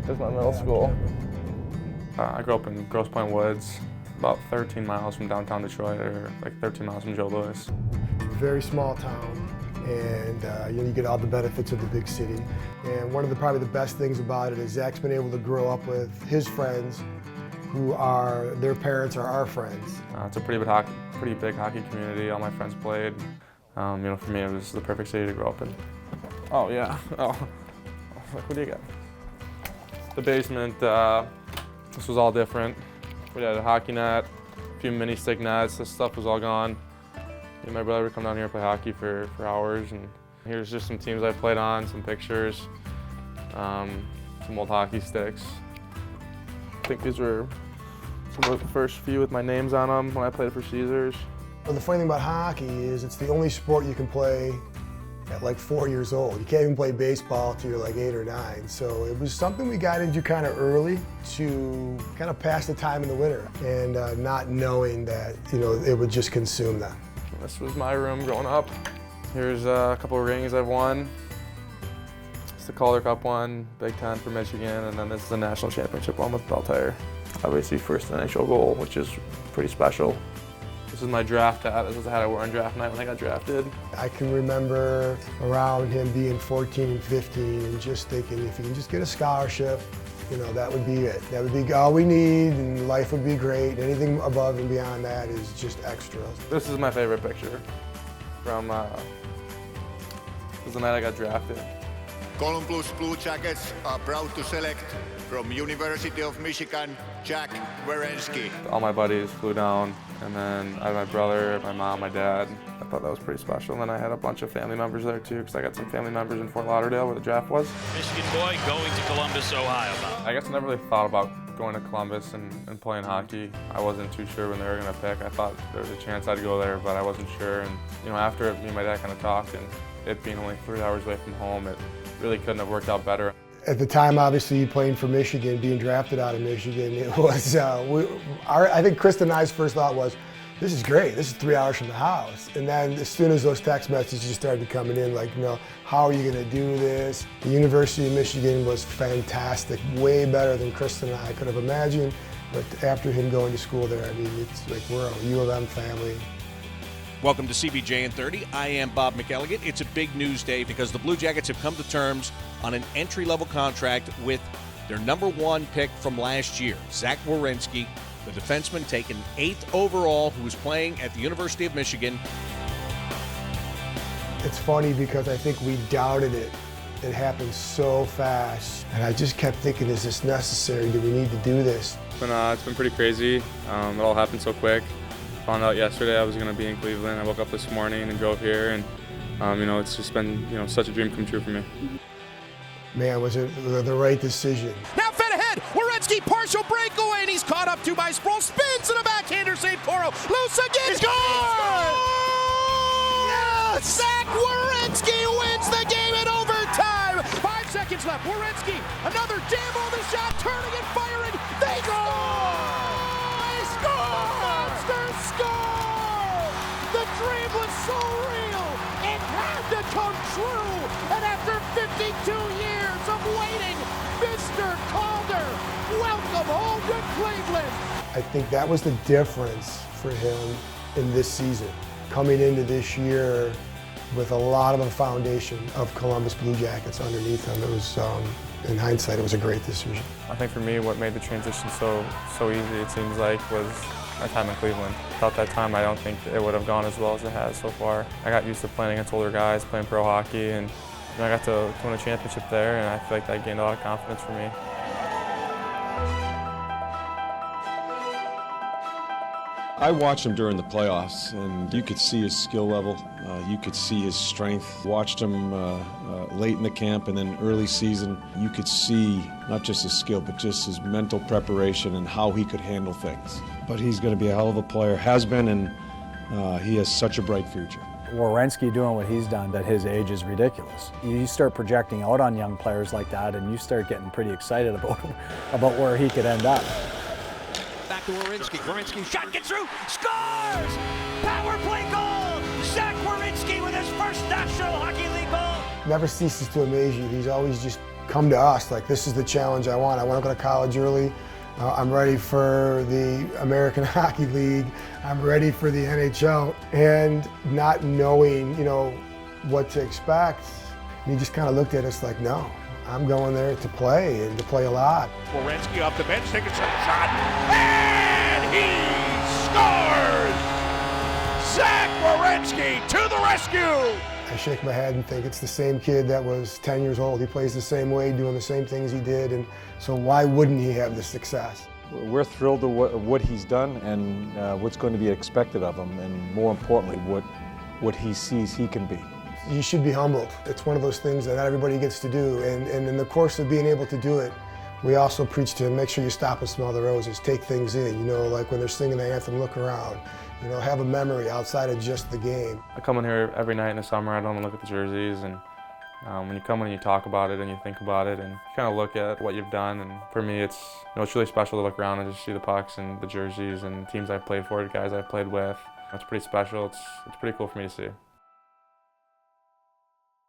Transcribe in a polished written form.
There's my middle school. I grew up in Grosse Pointe Woods, about 13 miles from downtown Detroit, or like 13 miles from Joe Louis. Very small town, and you get all the benefits of the big city. And one of probably the best things about it is Zach's been able to grow up with his friends, who are, their parents are our friends. It's a pretty big hockey community. All my friends played. For me, it was the perfect city to grow up in. Oh yeah. Oh, what do you got? The basement. This was all different. We had a hockey net, a few mini stick nets. This stuff was all gone. Me and my brother would come down here and play hockey for hours. And here's just some teams I played on, some pictures, some old hockey sticks. I think these were some of the first few with my names on them when I played for Caesars. Well, the funny thing about hockey is it's the only sport you can play at like 4 years old. You can't even play baseball till you're like 8 or 9. So it was something we got into kind of early to kind of pass the time in the winter, and not knowing that, it would just consume them. This was my room growing up. Here's a couple of rings I've won. It's the Calder Cup one, Big Ten for Michigan, and then this is the national championship one with Bell Tire. Obviously first NHL goal, which is pretty special. This is my draft hat. This is the hat I wore on draft night when I got drafted. I can remember around him being 14 and 15 and just thinking, if he can just get a scholarship, that would be it. That would be all we need, and life would be great. Anything above and beyond that is just extra. This is my favorite picture from this is the night I got drafted. Columbus Blue Jackets are proud to select from University of Michigan, Jack Werenski. All my buddies flew down, and then I had my brother, my mom, my dad. I thought that was pretty special. And then I had a bunch of family members there too, because I got some family members in Fort Lauderdale where the draft was. Michigan boy going to Columbus, Ohio. I guess I never really thought about going to Columbus and playing hockey. I wasn't too sure when they were going to pick. I thought there was a chance I'd go there, but I wasn't sure. And after me and my dad kind of talked, and it being only 3 hours away from home, it really couldn't have worked out better. At the time, obviously, playing for Michigan, being drafted out of Michigan, it was, I think Krista and I's first thought was, this is great, this is 3 hours from the house. And then as soon as those text messages started coming in, like, how are you gonna do this? The University of Michigan was fantastic, way better than Krista and I could have imagined. But after him going to school there, it's like we're a U of M family. Welcome to CBJ in 30. I am Bob McElligott. It's a big news day because the Blue Jackets have come to terms on an entry-level contract with their #1 pick from last year, Zach Werenski, the defenseman taken 8th overall, who was playing at the University of Michigan. It's funny because I think we doubted it. It happened so fast, and I just kept thinking, is this necessary? Do we need to do this? It's been pretty crazy. It all happened so quick. Found out yesterday I was going to be in Cleveland. I woke up this morning and drove here, and it's just been such a dream come true for me. Man, was it the right decision? Now fed ahead, Werenski partial breakaway, and he's caught up to by Sproul, spins and a backhander save Coro, loose again, score! Yes! Zach Werenski wins the game in overtime. 5 seconds left. Werenski, another jam on the shot, turning and firing. They score! They score! Monsters score! The dream was so real, it had to come true. And after 52 years of waiting, Mr. Calder, welcome home to Cleveland. I think that was the difference for him in this season. Coming into this year with a lot of a foundation of Columbus Blue Jackets underneath him. It was, in hindsight, it was a great decision. I think for me, what made the transition so easy, it seems like, was my time in Cleveland. Without that time, I don't think it would have gone as well as it has so far. I got used to playing against older guys, playing pro hockey, and I got to win a championship there, and I feel like that gained a lot of confidence for me. I watched him during the playoffs, and you could see his skill level. You could see his strength. Watched him late in the camp and then early season. You could see not just his skill, but just his mental preparation and how he could handle things. But he's going to be a hell of a player, has been, and he has such a bright future. Werenski doing what he's done at his age is ridiculous. You start projecting out on young players like that, and you start getting pretty excited about where he could end up. Back to Werenski. Werenski shot gets through, scores! Power play goal! Zach Werenski with his first National Hockey League goal. Never ceases to amaze you. He's always just come to us, like, this is the challenge I want. I want to go to college early. I'm ready for the American Hockey League. I'm ready for the NHL. And not knowing, you know, what to expect, he just kind of looked at us like, no, I'm going there to play and to play a lot. Werenski off the bench, taking some shot, and he scores! Zach Werenski to the rescue! I shake my head and think it's the same kid that was 10 years old. He plays the same way, doing the same things he did, and so why wouldn't he have the success? We're thrilled with what he's done and what's going to be expected of him, and more importantly, what he sees he can be. You should be humbled. It's one of those things that not everybody gets to do, and in the course of being able to do it, we also preach to him, make sure you stop and smell the roses, take things in, you know, like when they're singing the anthem, look around. You know, have a memory outside of just the game. I come in here every night in the summer. I don't look at the jerseys, and when you come in and you talk about it and you think about it and you kind of look at what you've done, and for me it's, you know, it's really special to look around and just see the pucks and the jerseys and teams I've played for, the guys I've played with. It's pretty special. It's pretty cool for me to see.